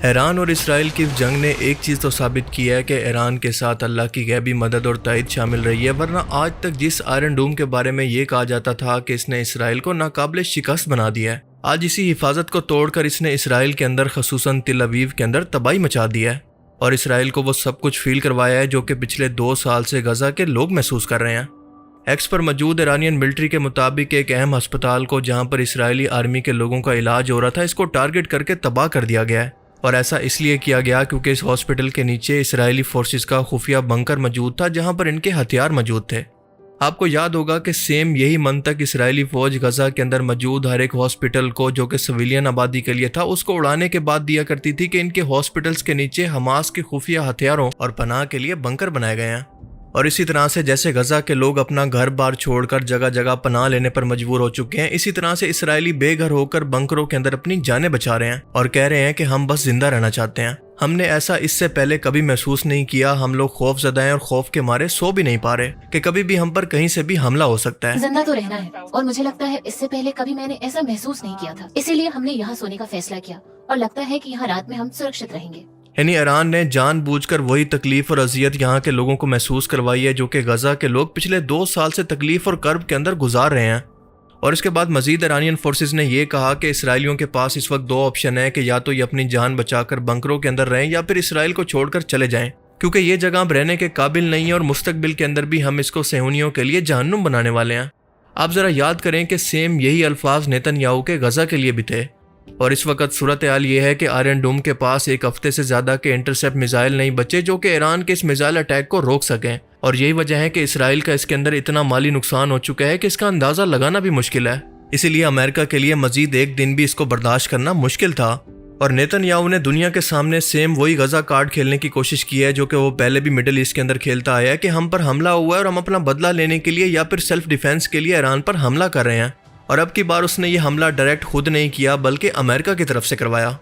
Iran और Israel की जंग ने एक चीज़ तो साबित की है कि ईरान के साथ अल्लाह की गैबी मदद और तायद शामिल रही है, वरना आज तक जिस आयरन डूम के बारे में ये कहा जाता था कि इसने इसराइल को नाकाबिले शिकस्त बना दिया है, आज इसी हिफाजत को तोड़कर इसने इसराइल के अंदर खसूसन तिल अवीव के अंदर तबाही मचा दी है और इसराइल को वो सब कुछ फील करवाया है जो कि पिछले 2 साल से गजा के लोग महसूस कर रहे हैं। एक्स पर मौजूद ईरानियन मिलिट्री के मुताबिक एक अहम अस्पताल को जहां पर इसराइली आर्मी के लोगों का इलाज हो रहा था, इसको टारगेट करके तबाह कर दिया गया है। और ऐसा इसलिए किया गया क्योंकि इस हॉस्पिटल के नीचे इसराइली फोर्सेस का खुफिया बंकर मौजूद था जहां पर इनके हथियार मौजूद थे। आपको याद होगा कि सेम यही मंतक इसराइली फौज गजा के अंदर मौजूद हर एक हॉस्पिटल को जो कि सिविलियन आबादी के लिए था उसको उड़ाने के बाद दिया करती थी कि इनके हॉस्पिटल्स के नीचे हमास के खुफिया हथियारों और पनाह के लिए बंकर बनाए गए हैं। और इसी तरह से जैसे गजा के लोग अपना घर बार छोड़कर जगह जगह पनाह लेने पर मजबूर हो चुके हैं, इसी तरह से इसराइली बेघर होकर बंकरों के अंदर अपनी जानें बचा रहे हैं और कह रहे हैं कि हम बस जिंदा रहना चाहते हैं। हमने ऐसा इससे पहले कभी महसूस नहीं किया। हम लोग खौफजदा हैं और खौफ के मारे सो भी नहीं पा रहे कि कभी भी हम पर कहीं से भी हमला हो सकता है। जिंदा तो रहना है और मुझे लगता है इससे पहले कभी मैंने ऐसा महसूस नहीं किया था, इसीलिए हमने यहाँ सोने का फैसला किया और लगता है कि यहाँ रात में हम सुरक्षित रहेंगे। यानी ईरान ने जानबूझकर वही तकलीफ और अजियत यहाँ के लोगों को महसूस करवाई है जो कि गजा के लोग पिछले 2 साल से तकलीफ और कर्ब के अंदर गुजार रहे हैं। और इसके बाद मजीद ईरानियन फोर्सेस ने यह कहा कि इसराइलियों के पास इस वक्त 2 ऑप्शन है कि या तो ये अपनी जान बचाकर बंकरों के अंदर रहें या फिर इसराइल को छोड़कर चले जाएं, क्योंकि ये जगह अब रहने के काबिल नहीं है और मुस्तकबिल के अंदर भी हम इसको सेहूनियों के लिए जहन्नुम बनाने वाले हैं। आप जरा याद करें कि सेम यही अल्फाज नेतन्याहू के गजा के लिए भी थे। और इस वक्त सूरत हाल ये है कि आयरन डोम के पास 1 हफ्ते से ज्यादा के इंटरसेप्ट मिसाइल नहीं बचे जो कि ईरान के इस मिसाइल अटैक को रोक सकें। और यही वजह है कि इसराइल का इसके अंदर इतना माली नुकसान हो चुका है कि इसका अंदाजा लगाना भी मुश्किल है। इसीलिए अमेरिका के लिए मजीद 1 दिन भी इसको बर्दाश्त करना मुश्किल था। और नेतन्याहू ने दुनिया के सामने सेम वही गजा कार्ड खेलने की कोशिश की है जो कि वो पहले भी मिडिल ईस्ट के अंदर खेलता आया है कि हम पर हमला हुआ है और हम अपना बदला लेने के लिए या फिर सेल्फ डिफेंस के लिए ईरान पर हमला कर रहे हैं। और अब की बार उसने ये हमला डायरेक्ट खुद नहीं किया बल्कि अमेरिका की तरफ से करवाया।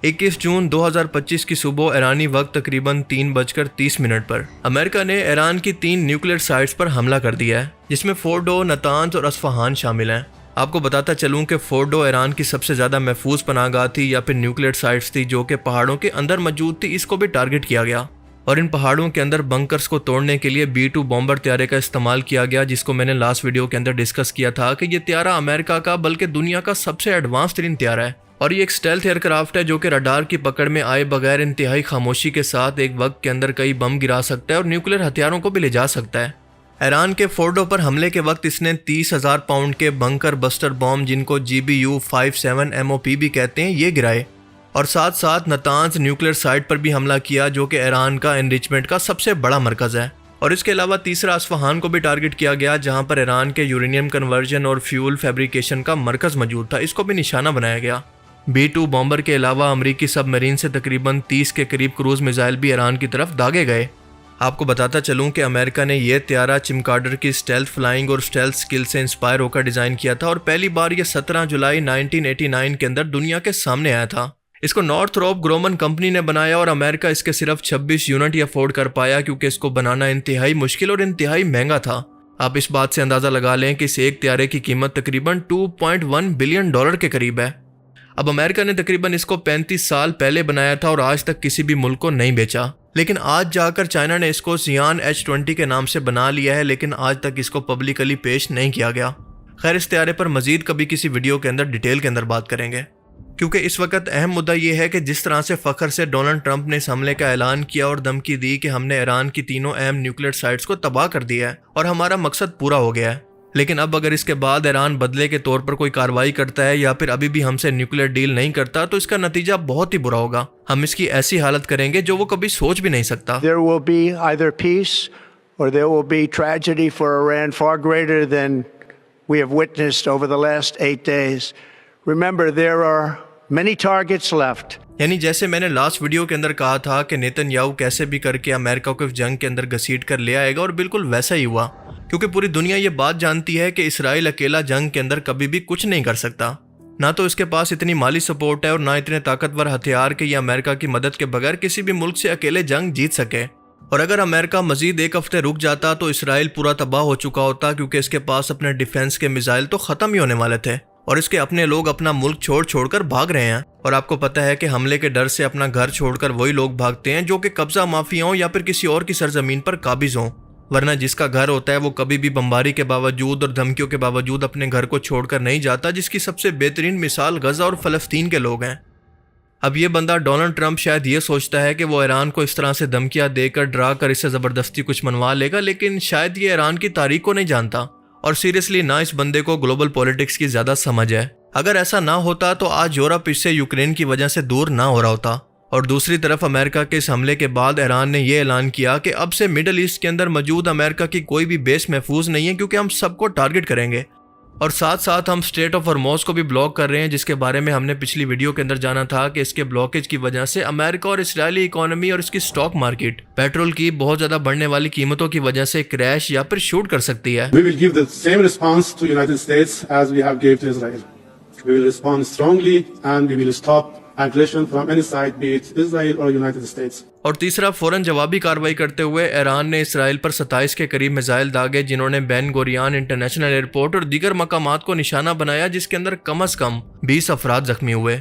21 जून 2025 की सुबह ईरानी वक्त तकरीबन 3:30 पर अमेरिका ने ईरान की 3 न्यूक्लियर साइट्स पर हमला कर दिया है जिसमें फोर्डो, नतांज और अस्फहान शामिल हैं। आपको बताता चलूं कि फोर्डो ईरान की सबसे ज़्यादा महफूज पनाहगाह थी या फिर न्यूक्लियर साइट्स थी जो कि पहाड़ों के अंदर मौजूद थी। इसको भी टारगेट किया गया और इन पहाड़ों के अंदर बंकर्स को तोड़ने के लिए B-2 बॉम्बर त्यारे का इस्तेमाल किया गया, जिसको मैंने लास्ट वीडियो के अंदर डिस्कस किया था कि ये त्यारा अमेरिका का बल्कि दुनिया का सबसे एडवांस तरीन त्यारा है। और ये एक स्टेल्थ एयरक्राफ्ट है जो कि रडार की पकड़ में आए बगैर इंतहाई खामोशी के साथ एक वक्त के अंदर कई बम गिरा सकता है और न्यूक्लियर हथियारों को भी ले जा सकता है। ईरान के फोर्डो पर हमले के वक्त इसने 30,000 पाउंड के बंकर बस्टर बॉम्ब, जिनको GBU-57 MOP भी कहते हैं, ये गिराए। और साथ साथ नतांज न्यूक्लियर साइट पर भी हमला किया जो कि ईरान का एनरिचमेंट का सबसे बड़ा मरकज़ है। और इसके अलावा तीसरा अस्फहान को भी टारगेट किया गया जहां पर ईरान के यूरेनियम कन्वर्जन और फ्यूल फैब्रिकेशन का मरकज़ मौजूद था, इसको भी निशाना बनाया गया। B-2 बॉम्बर के अलावा अमरीकी सबमरीन से तकरीबन 30 के करीब क्रूज मिसाइल भी ईरान की तरफ दागे गए। आपको बताता चलूं कि अमेरिका ने यह त्यारा चिमकाडर की स्टेल्थ फ्लाइंग और स्टेल्थ स्किल से इंस्पायर होकर डिज़ाइन किया था और पहली बार यह 17 जुलाई 1989 के अंदर दुनिया के सामने आया था। इसको नॉर्थरोप ग्रोमन कंपनी ने बनाया और अमेरिका इसके सिर्फ 26 यूनिट ही अफोर्ड कर पाया क्योंकि इसको बनाना इंतहाई मुश्किल और इंतहाई महंगा था। आप इस बात से अंदाज़ा लगा लें कि इस एक त्यारे की कीमत तकरीबन $2.1 बिलियन के करीब है। अब अमेरिका ने तकरीबन इसको 35 साल पहले बनाया था और आज तक किसी भी मुल्क को नहीं बेचा, लेकिन आज जाकर चाइना ने इसको सियान H-20 के नाम से बना लिया है, लेकिन आज तक इसको पब्लिकली पेश नहीं किया गया। खैर, इस त्यारे पर मजीद कभी किसी वीडियो के अंदर डिटेल के अंदर बात करेंगे, क्योंकि इस वक्त अहम मुद्दा यह है कि जिस तरह से फखर से डोनाल्ड ट्रंप ने इस हमले का ऐलान किया और धमकी दी कि हमने ईरान की तीनों अहम न्यूक्लियर साइट्स को तबाह कर दिया है और हमारा मकसद पूरा हो गया है, लेकिन अब अगर इसके बाद ईरान बदले के तौर पर कोई कार्रवाई करता है या फिर अभी भी हमसे न्यूक्लियर डील नहीं करता तो इसका नतीजा बहुत ही बुरा होगा। हम इसकी ऐसी हालत करेंगे जो वो कभी सोच भी नहीं सकता। There will be either peace or there will be tragedy for Iran far greater than we have witnessed over the last 8 days. Remember, there are many targets left. यानी जैसे मैंने लास्ट वीडियो के अंदर कहा था कि नेतन्याहू कैसे भी करके अमेरिका को इस जंग के अंदर घसीट कर ले आएगा, और बिल्कुल वैसा ही हुआ, क्योंकि पूरी दुनिया ये बात जानती है कि इसराइल अकेला जंग के अंदर कभी भी कुछ नहीं कर सकता। ना तो इसके पास इतनी माली सपोर्ट है और ना इतने ताकतवर हथियार कि ये अमेरिका की मदद के बगैर किसी भी मुल्क से अकेले जंग जीत सके। और अगर अमेरिका मजीद 1 हफ्ते रुक जाता तो इसराइल पूरा तबाह हो चुका होता, क्योंकि इसके पास अपने डिफेंस के मिसाइल तो ख़त्म ही होने वाले थे और इसके अपने लोग अपना मुल्क छोड़ कर भाग रहे हैं। और आपको पता है कि हमले के डर से अपना घर छोड़कर वही लोग भागते हैं जो कि कब्जा माफियाओं या फिर किसी और की सरजमीन पर काबिज हों, वरना जिसका घर होता है वो कभी भी बमबारी के बावजूद और धमकियों के बावजूद अपने घर को छोड़कर नहीं जाता, जिसकी सबसे बेहतरीन मिसाल गजा और फ़लस्तीन के लोग हैं। अब ये बंदा डोनाल्ड ट्रंप शायद ये सोचता है कि वो ईरान को इस तरह से धमकियां देकर डरा कर इससे ज़बरदस्ती कुछ मनवा लेगा, लेकिन शायद ये ईरान की तारीख को नहीं जानता और सीरियसली ना इस बंदे को ग्लोबल पॉलिटिक्स की ज़्यादा समझ है। अगर ऐसा ना होता तो आज यूरोप इससे यूक्रेन की वजह से दूर ना हो रहा होता। और दूसरी तरफ अमेरिका के इस हमले के बाद ईरान ने यह ऐलान किया कि अब से मिडल ईस्ट के अंदर मौजूद अमेरिका की कोई भी बेस महफूज नहीं है, क्योंकि हम सबको टारगेट करेंगे। और साथ साथ हम स्ट्रेट ऑफ हॉर्मुज़ को भी ब्लॉक कर रहे हैं, जिसके बारे में हमने पिछली वीडियो के अंदर जाना था कि इसके ब्लॉकेज की वजह से अमेरिका और इस्राएली इकोनॉमी और इसकी स्टॉक मार्केट पेट्रोल की बहुत ज्यादा बढ़ने वाली कीमतों की वजह से क्रैश या फिर शूट कर सकती है। We will give the same response to United States as we have gave to Israel. We will respond strongly and we will stop aggression from any side, be it Israel or United States. और तीसरा, फौरन जवाबी कार्रवाई करते हुए Iran ने Israel पर 27 के करीब मिसाइल दागे, जिन्होंने बेन गोरियन इंटरनेशनल एयरपोर्ट और दीगर मकामात को निशाना बनाया, जिसके अंदर कम से कम 20 अफराद जख्मी हुए।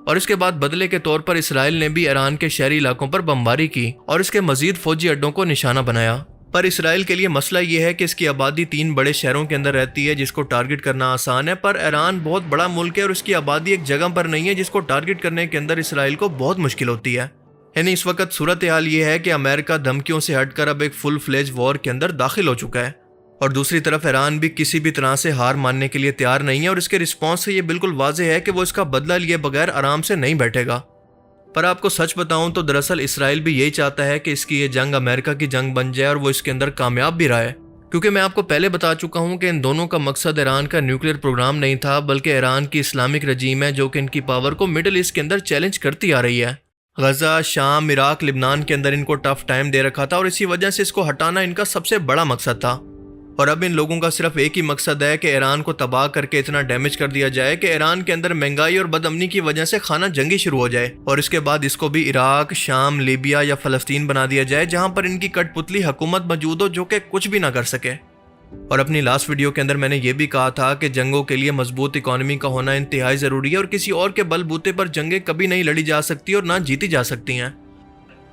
और इसके बाद बदले के तौर पर इसराइल ने भी ईरान के शहरी इलाकों पर बमबारी की और इसके मजीद फौजी अड्डों को निशाना बनाया। पर इसराइल के लिए मसला ये है कि इसकी आबादी 3 बड़े शहरों के अंदर रहती है, जिसको टारगेट करना आसान है, पर ईरान बहुत बड़ा मुल्क है और उसकी आबादी एक जगह पर नहीं है, जिसको टारगेट करने के अंदर इसराइल को बहुत मुश्किल होती है। यानी इस वक्त सूरत हाल ये है कि अमेरिका धमकियों से हटकर अब एक फुल फ्लेज वॉर के अंदर दाखिल हो चुका है, और दूसरी तरफ ईरान भी किसी भी तरह से हार मानने के लिए तैयार नहीं है, और इसके रिस्पॉन्स से ये बिल्कुल वाज़ेह है कि वो इसका बदला लिए बगैर आराम से नहीं बैठेगा। पर आपको सच बताऊं तो दरअसल इसराइल भी यही चाहता है कि इसकी ये जंग अमेरिका की जंग बन जाए और वो इसके अंदर कामयाब भी रहा है, क्योंकि मैं आपको पहले बता चुका हूं कि इन दोनों का मकसद ईरान का न्यूक्लियर प्रोग्राम नहीं था, बल्कि ईरान की इस्लामिक रजीम है जो कि इनकी पावर को मिडिल ईस्ट के अंदर चैलेंज करती आ रही है। गजा, शाम, इराक, लिबनान के अंदर इनको टफ टाइम दे रखा था और इसी वजह से इसको हटाना इनका सबसे बड़ा मकसद था। और अब इन लोगों का सिर्फ एक ही मकसद है कि ईरान को तबाह करके इतना डैमेज कर दिया जाए कि ईरान के अंदर महंगाई और बदअमनी की वजह से खाना जंगी शुरू हो जाए, और इसके बाद इसको भी इराक, शाम, लीबिया या फ़लस्तीन बना दिया जाए, जहां पर इनकी कठपुतली हुकूमत मौजूद हो जो कि कुछ भी ना कर सके। और अपनी लास्ट वीडियो के अंदर मैंने ये भी कहा था कि जंगों के लिए मजबूत इकोनॉमी का होना इंतहाई ज़रूरी है, और किसी और के बलबूते पर जंगें कभी नहीं लड़ी जा सकती और ना जीती जा सकती हैं।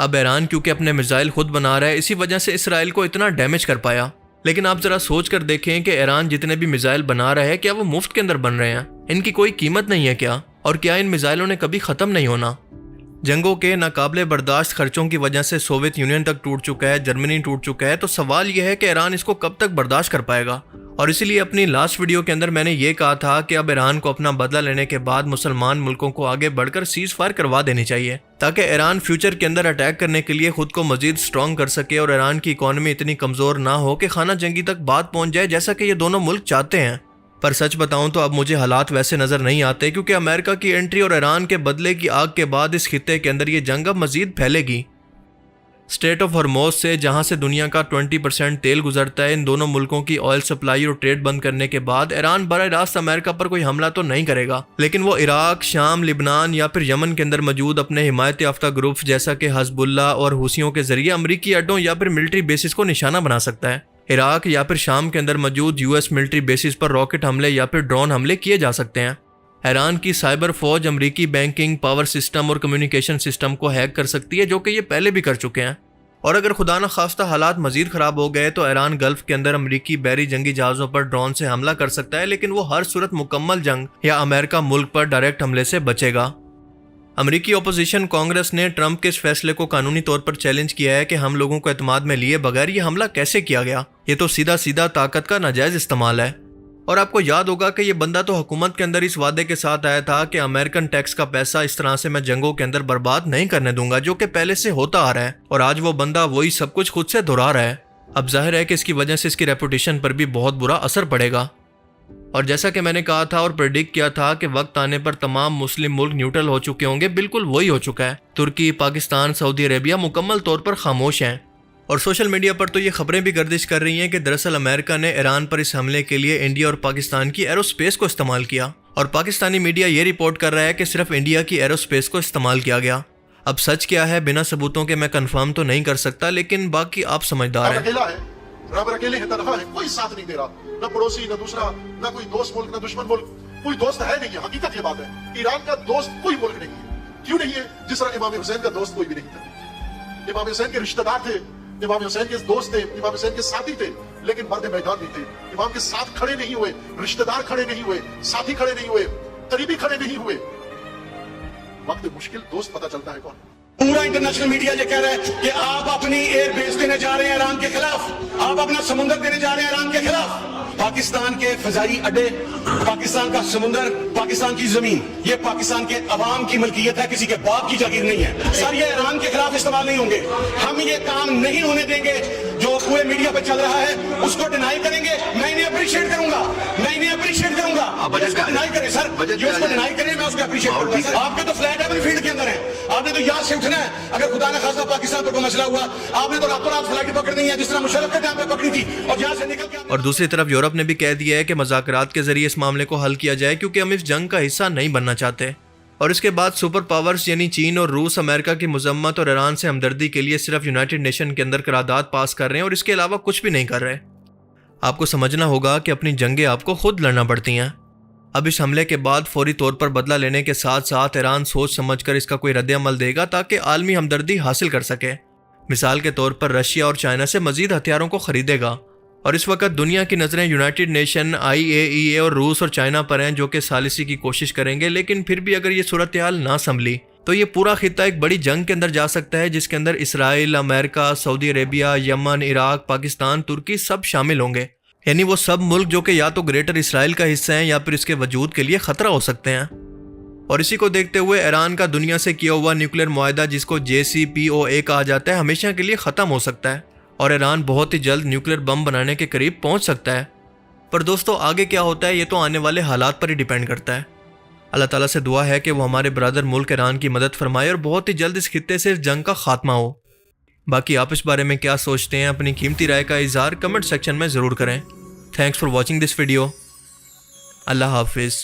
अब ईरान क्योंकि अपने मिसाइल खुद बना रहा है, इसी वजह से इसराइल को इतना डैमेज कर पाया। लेकिन आप जरा सोच कर देखें कि ईरान जितने भी मिसाइल बना रहा है, क्या वो मुफ्त के अंदर बन रहे हैं? इनकी कोई कीमत नहीं है क्या? और क्या इन मिसाइलों ने कभी ख़त्म नहीं होना? जंगों के नाकाबिले बर्दाश्त खर्चों की वजह से सोवियत यूनियन तक टूट चुका है, जर्मनी टूट चुका है, तो सवाल यह है कि ईरान इसको कब तक बर्दाश्त कर पाएगा। और इसीलिए अपनी लास्ट वीडियो के अंदर मैंने ये कहा था कि अब ईरान को अपना बदला लेने के बाद मुसलमान मुल्कों को आगे बढ़कर सीज फायर करवा देनी चाहिए, ताकि ईरान फ्यूचर के अंदर अटैक करने के लिए खुद को मजीद स्ट्रॉन्ग कर सके और ईरान की इकोनॉमी इतनी कमज़ोर ना हो कि खाना जंगी तक बात पहुंच जाए, जैसा कि ये दोनों मुल्क चाहते हैं। पर सच बताऊं तो अब मुझे हालात वैसे नज़र नहीं आते, क्योंकि अमेरिका की एंट्री और ईरान के बदले की आग के बाद इस खित्ते के अंदर ये जंग अब मजीद फैलेगी। स्ट्रेट ऑफ हॉर्मुज़ से, जहां से दुनिया का 20% तेल गुजरता है, इन दोनों मुल्कों की ऑयल सप्लाई और ट्रेड बंद करने के बाद ईरान बराह रास्त अमेरिका पर कोई हमला तो नहीं करेगा, लेकिन वो इराक, शाम, लिबनान या फिर यमन के अंदर मौजूद अपने हिमायत याफ्ता ग्रुप्स जैसा कि हज़बुल्लाह और हुसियों के जरिए अमरीकी अड्डों या फिर मिलिट्री बेसिस को निशाना बना सकता है। इराक या फिर शाम के अंदर मौजूद यूएस मिलिट्री बेसिस पर रॉकेट हमले या फिर ड्रोन हमले किए जा सकते हैं। ईरान की साइबर फौज अमरीकी बैंकिंग, पावर सिस्टम और कम्युनिकेशन सिस्टम को हैक कर सकती है, जो कि ये पहले भी कर चुके हैं। और अगर खुदा न खास्ता हालात मजीद ख़राब हो गए तो ईरान गल्फ के अंदर अमरीकी बहरी जंगी जहाज़ों पर ड्रोन से हमला कर सकता है, लेकिन वो हर सूरत मुकम्मल जंग या अमेरिका मुल्क पर डायरेक्ट हमले से बचेगा। अमरीकी ओपोजिशन कांग्रेस ने ट्रंप के इस फैसले को कानूनी तौर पर चैलेंज किया है कि हम लोगों को एतमाद में लिए बगैर ये हमला कैसे किया गया, ये तो सीधा सीधा ताकत का नाजायज़ इस्तेमाल है। और आपको याद होगा कि ये बंदा तो हुकूमत के अंदर इस वादे के साथ आया था कि अमेरिकन टैक्स का पैसा इस तरह से मैं जंगों के अंदर बर्बाद नहीं करने दूंगा, जो कि पहले से होता आ रहा है, और आज वो बंदा वही सब कुछ खुद से दोहरा रहा है। अब जाहिर है कि इसकी वजह से इसकी रेपुटेशन पर भी बहुत बुरा असर पड़ेगा। और जैसा कि मैंने कहा था और प्रेडिक्ट किया था कि वक्त आने पर तमाम मुस्लिम मुल्क न्यूट्रल हो चुके होंगे, बिल्कुल वही हो चुका है। तुर्की, पाकिस्तान, सऊदी अरेबिया मुकम्मल तौर पर खामोश हैं। और सोशल मीडिया पर तो ये खबरें भी गर्दिश कर रही हैं कि दरअसल अमेरिका ने ईरान पर इस हमले के लिए इंडिया और पाकिस्तान की एरोस्पेस को इस्तेमाल किया, और पाकिस्तानी मीडिया ये रिपोर्ट कर रहा है कि सिर्फ इंडिया की एरोस्पेस को इस्तेमाल किया गया। अब सच क्या है बिना सबूतों के मैं कंफर्म तो नहीं कर सकता, लेकिन बाकी आप समझदार हैं। अकेले है, तनहा है, कोई साथ नहीं दे रहा, ना पड़ोसी, ना दूसरा, ना कोई दोस्त मुल्क, ना दुश्मन मुल्क। कोई दोस्त है नहीं है, हकीकत ये बात है। ईरान का दोस्त कोई मुल्क नहीं है। क्यों नहीं है? जिस तरह इमाम हुसैन का दोस्त कोई भी नहीं था। इमाम हुसैन के रिश्तेदार थे, इमाम हुसैन के दोस्त थे, इमाम हुसैन के साथी थे, लेकिन मर्द मैदान नहीं थे। इमाम के साथ खड़े नहीं हुए, रिश्तेदार खड़े नहीं हुए, साथी खड़े नहीं हुए, करीबी खड़े नहीं हुए। वक्त मुश्किल दोस्त पता चलता है कौन। पूरा इंटरनेशनल मीडिया ये कह रहा है कि आप अपनी एयर बेस देने जा रहे हैं ईरान के खिलाफ, आप अपना समुद्र देने जा रहे हैं ईरान के खिलाफ। पाकिस्तान के फजाई अड्डे, पाकिस्तान का समुद्र, पाकिस्तान की जमीन, ये पाकिस्तान के अवाम की मलकियत है, किसी के बाप की जागीर नहीं है। सर ये ईरान के खिलाफ इस्तेमाल नहीं होंगे। हम ये काम नहीं होने देंगे। जो पूरे मीडिया पे चल रहा है उसको डिनाई करेंगे। मैं इन्हें अप्रिशिएट करूंगा, मैं इन्हें अप्रिशिएट करूंगा। उसको डिनाई करें सर, जो उसको डिनाई करें मैं उसको अप्रिशिएट करूंगा। सर आपके तो फ्लैट है फील्ड के अंदर है, आपने तो यहाँ से उठना है। अगर खुदा न खास्ता पाकिस्तान पर कोई मसला हुआ, आपने तो रातों रात फ्लाइट पकड़नी है, जिस तरह मुशर्रफ के टाइम पे पकड़ी थी, और यहाँ से निकल के। और दूसरी तरफ यूरोप ने भी कह दिया है कि मुज़ाकरात के जरिए इस मामले को हल किया जाए, क्योंकि हम इस जंग का हिस्सा नहीं बनना चाहते। और इसके बाद सुपर पावर्स यानी चीन और रूस अमेरिका की मजम्मत और ईरान से हमदर्दी के लिए सिर्फ यूनाइटेड नेशन के अंदर करारदाद पास कर रहे हैं और इसके अलावा कुछ भी नहीं कर रहे। आपको समझना होगा कि अपनी जंगें आपको खुद लड़ना पड़ती हैं। अब इस हमले के बाद फौरी तौर पर बदला लेने के साथ साथ ईरान सोच समझकर इसका कोई रद्द-ए-अमल देगा ताकि आलमी हमदर्दी हासिल कर सके। मिसाल के तौर पर रशिया और चाइना से मजीद हथियारों को खरीदेगा। और इस वक्त दुनिया की नज़रें यूनाइटेड नेशन, IAEA और रूस और चाइना पर हैं, जो कि सालिसी की कोशिश करेंगे। लेकिन फिर भी अगर ये सूरत हाल ना संभली तो ये पूरा खित्ता एक बड़ी जंग के अंदर जा सकता है, जिसके अंदर Israel, America, Saudi Arabia, Yemen, Iraq, Pakistan, तुर्की सब शामिल होंगे। यानी वो सब मुल्क जो कि या तो ग्रेटर इसराइल का हिस्सा हैं या फिर इसके वजूद के लिए खतरा हो सकते हैं। और इसी को देखते हुए ईरान का दुनिया से किया हुआ न्यूक्लियर मुआहदा, जिसको JCPOA कहा जाता है, हमेशा के लिए ख़त्म हो सकता है और ईरान बहुत ही जल्द न्यूक्लियर बम बनाने के करीब पहुंच सकता है। पर दोस्तों आगे क्या होता है ये तो आने वाले हालात पर ही डिपेंड करता है। अल्लाह ताला से दुआ है कि वो हमारे ब्रदर मुल्क ईरान की मदद फरमाए और बहुत ही जल्द इस खित्ते से इस जंग का खात्मा हो। बाकी आप इस बारे में क्या सोचते हैं, अपनी कीमती राय का इजहार कमेंट सेक्शन में ज़रूर करें। Thanks for watching this video. अल्लाह हाफिज़।